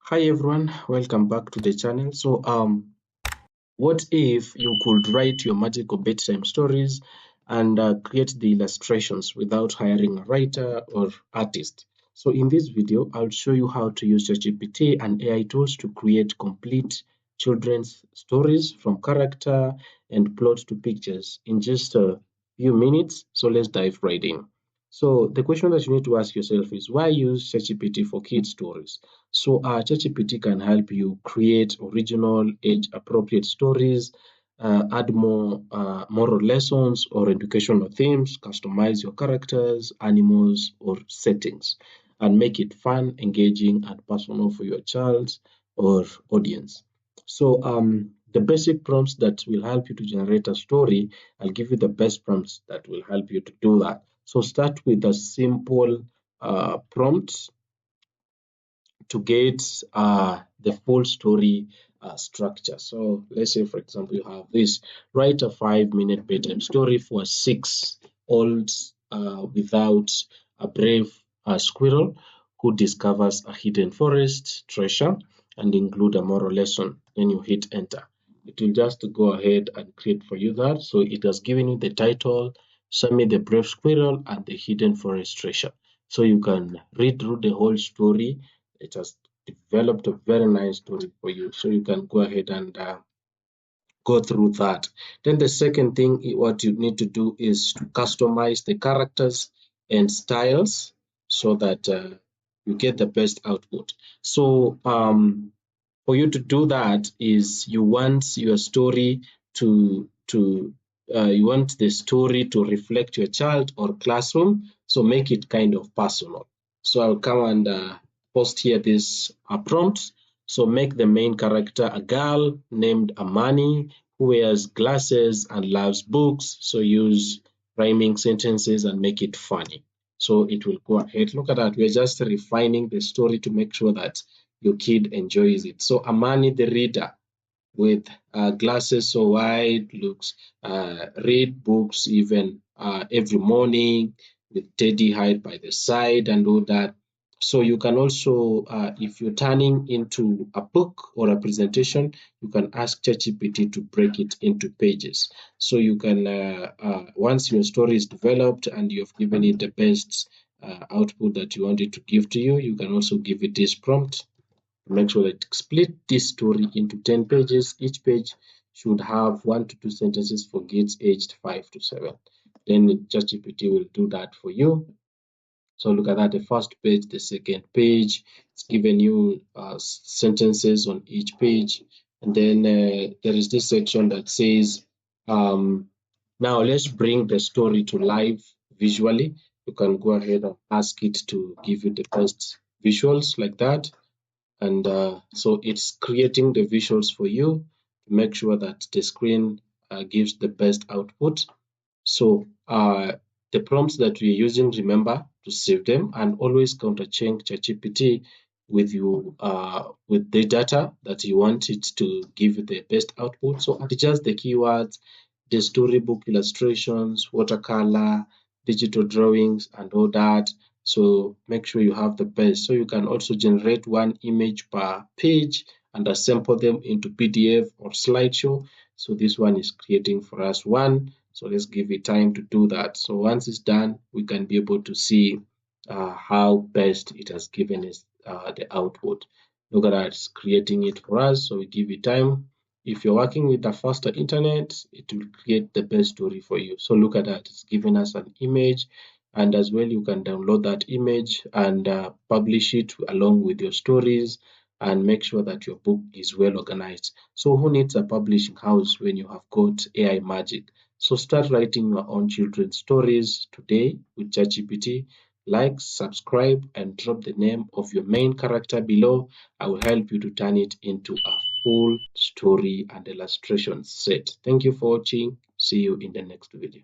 Hi everyone, welcome back to the channel. What if you could write your magical bedtime stories and create the illustrations without hiring a writer or artist? So in this video, I'll show you how to use ChatGPT and AI tools to create complete children's stories from character and plot to pictures in just a few minutes. So let's dive right in. So the question that you need to ask yourself is, why use ChatGPT for kids stories? ChatGPT can help you create original, age-appropriate stories, add more moral lessons or educational themes, customize your characters, animals, or settings, and make it fun, engaging, and personal for your child or audience. The basic prompts that will help you to generate a story, I'll give you the best prompts that will help you to do that. So start with a simple prompt to get the full story structure. So let's say, for example, you have this: write a 5-minute bedtime story for a 6-old without a brave squirrel who discovers a hidden forest treasure, and include a moral lesson. Then you hit enter. It will just go ahead and create for you that. So it has given you the title, Sammy the Brave Squirrel and the Hidden Forest Treasure. So you can read through the whole story. It has developed a very nice story for you, so you can go ahead and go through that. Then the second thing, what you need to do is to customize the characters and styles so that you get the best output. For you to do that is you want your story to you want the story to reflect your child or classroom, so make it kind of personal. So I'll come and post here this prompt. So make the main character a girl named Amani who wears glasses and loves books. So use rhyming sentences and make it funny. So it will go ahead. Look at that. We're just refining the story to make sure that your kid enjoys it. So Amani the reader with glasses so wide, looks read books even every morning with Teddy hide by the side and all that. So you can also, if you're turning into a book or a presentation, you can ask ChatGPT to break it into pages. So you can, once your story is developed and you've given it the best output that you want it to give to you, you can also give it this prompt. Make sure that split this story into 10 pages. Each page should have 1 to 2 sentences for kids aged 5 to 7. Then ChatGPT will do that for you. So look at that, the first page, the second page, it's given you sentences on each page. And then there is this section that says, now let's bring the story to life visually. You can go ahead and ask it to give you the best visuals like that. And so it's creating the visuals for you to make sure that the screen gives the best output. So the prompts that we're using, remember to save them and always counter-check ChatGPT with you with the data that you want it to give you the best output. So adjust the keywords, the storybook illustrations, watercolor, digital drawings, and all that. So make sure you have the best. So you can also generate one image per page and assemble them into PDF or slideshow. So this one is creating for us one. So let's give it time to do that. So once it's done, we can be able to see how best it has given us the output. Look at that, it's creating it for us. So we give it time. If you're working with a faster internet, it will create the best story for you. So look at that, it's giving us an image, and as well you can download that image and publish it along with your stories and make sure that your book is well organized. So who needs a publishing house when you have got AI magic? So start writing your own children's stories today with ChatGPT. Like, subscribe, and drop the name of your main character below. I will help you to turn it into a full story and illustration set. Thank you for watching. See you in the next video.